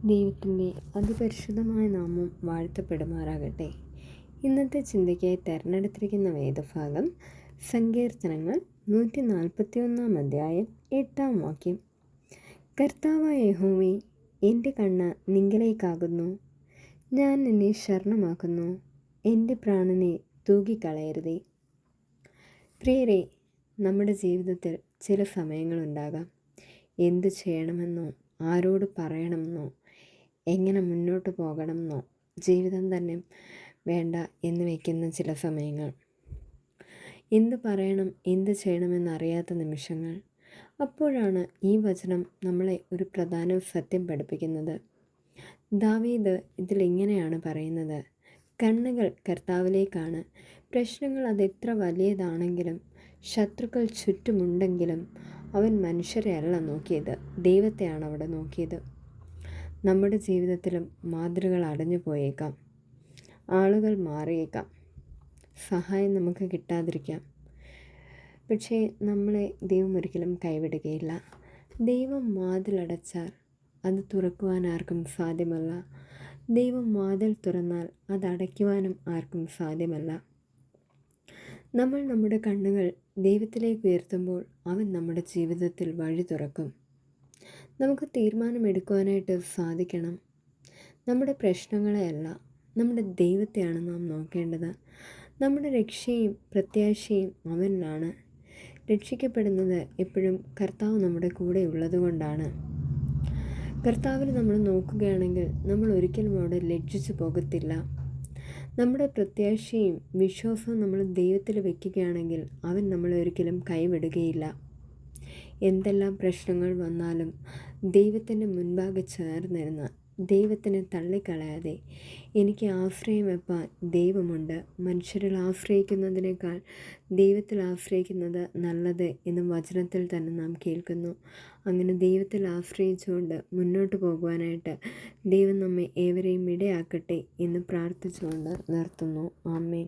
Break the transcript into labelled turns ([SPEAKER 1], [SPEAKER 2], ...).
[SPEAKER 1] ദൈവത്തിൻ്റെ അതിപരിശുദ്ധമായ നാമം വാഴ്ത്തപ്പെടുമാറാകട്ടെ. ഇന്നത്തെ ചിന്തയ്ക്കായി തിരഞ്ഞെടുത്തിരിക്കുന്ന വേദഭാഗം സങ്കീർത്തനങ്ങൾ 141 അധ്യായം 8 വാക്യം. കർത്താവായ യഹോവേ, എൻ്റെ കണ്ണ് നിങ്കലേക്കാകുന്നു. ഞാൻ നിന്നെ ശരണമാക്കുന്നു. എൻ്റെ പ്രാണനെ തൂക്കിക്കളയരുതേ. പ്രിയരെ, നമ്മുടെ ജീവിതത്തിൽ ചില സമയങ്ങളുണ്ടാകാം. എന്തു ചെയ്യണമെന്നോ ആരോട് പറയണമെന്നോ എങ്ങനെ മുന്നോട്ട് പോകണമെന്നോ ജീവിതം തന്നെ വേണ്ട എന്ന് വയ്ക്കുന്ന ചില സമയങ്ങൾ, എന്ത് പറയണം എന്ത് ചെയ്യണമെന്നറിയാത്ത നിമിഷങ്ങൾ. അപ്പോഴാണ് ഈ വചനം നമ്മളെ ഒരു പ്രധാന സത്യം പഠിപ്പിക്കുന്നത്. ദാവീദ് ഇതിലിങ്ങനെയാണ് പറയുന്നത്: കണ്ണുകൾ കർത്താവിലേക്കാണ്. പ്രശ്നങ്ങൾ അതെത്ര വലിയതാണെങ്കിലും ശത്രുക്കൾ ചുറ്റുമുണ്ടെങ്കിലും അവൻ മനുഷ്യരെ അല്ല നോക്കിയത്, ദൈവത്തെയാണ് അവിടെ നോക്കിയത്. നമ്മുടെ ജീവിതത്തിലും മാതൃകൾ അടഞ്ഞു പോയേക്കാം, ആളുകൾ മാറിയേക്കാം, സഹായം നമുക്ക് കിട്ടാതിരിക്കാം. പക്ഷേ നമ്മളെ ദൈവം ഒരിക്കലും കൈവിടുകയില്ല. ദൈവം വാതിലടച്ചാൽ അത് തുറക്കുവാൻ ആർക്കും സാധ്യമല്ല. ദൈവം വാതിൽ തുറന്നാൽ അത് അടയ്ക്കുവാനും ആർക്കും സാധ്യമല്ല. നമ്മൾ നമ്മുടെ കണ്ണുകൾ ദൈവത്തിലേക്ക് ഉയർത്തുമ്പോൾ അവൻ നമ്മുടെ ജീവിതത്തിൽ വഴി തുറക്കും. നമുക്ക് തീരുമാനമെടുക്കുവാനായിട്ട് സാധിക്കണം. നമ്മുടെ പ്രശ്നങ്ങളെയല്ല, നമ്മുടെ ദൈവത്തെയാണ് നാം നോക്കേണ്ടത്. നമ്മുടെ രക്ഷയും പ്രത്യാശയും അവനിലാണ്. രക്ഷിക്കപ്പെടുന്നത് എപ്പോഴും കർത്താവ് നമ്മുടെ കൂടെ ഉള്ളതുകൊണ്ടാണ്. കർത്താവിൽ നമ്മൾ നോക്കുകയാണെങ്കിൽ നമ്മൾ ഒരിക്കലും അവിടെ ലജ്ജിച്ചു പോകത്തില്ല. നമ്മുടെ പ്രത്യാശയും വിശ്വാസവും നമ്മൾ ദൈവത്തിൽ വയ്ക്കുകയാണെങ്കിൽ അവൻ നമ്മളെ ഒരിക്കലും കൈവിടുകയില്ല. എന്തെല്ലാം പ്രശ്നങ്ങൾ വന്നാലും ദൈവത്തിൻ്റെ മുൻപാകെ ചേർന്നിരുന്ന് ദൈവത്തിനെ തള്ളിക്കളയാതെ എനിക്ക് ആശ്രയം വെപ്പാൻ ദൈവമുണ്ട്, മനുഷ്യരിൽ ആശ്രയിക്കുന്നതിനേക്കാൾ ദൈവത്തിൽ ആശ്രയിക്കുന്നത് നല്ലത് എന്ന് വചനത്തിൽ തന്നെ നാം കേൾക്കുന്നു. അങ്ങനെ ദൈവത്തിൽ ആശ്രയിച്ചുകൊണ്ട് മുന്നോട്ട് പോകുവാനായിട്ട് ദൈവം നമ്മെ ഏവരെയും ഇടയാക്കട്ടെ എന്ന് പ്രാർത്ഥിച്ചുകൊണ്ട് നിർത്തുന്നു. ആമേൻ.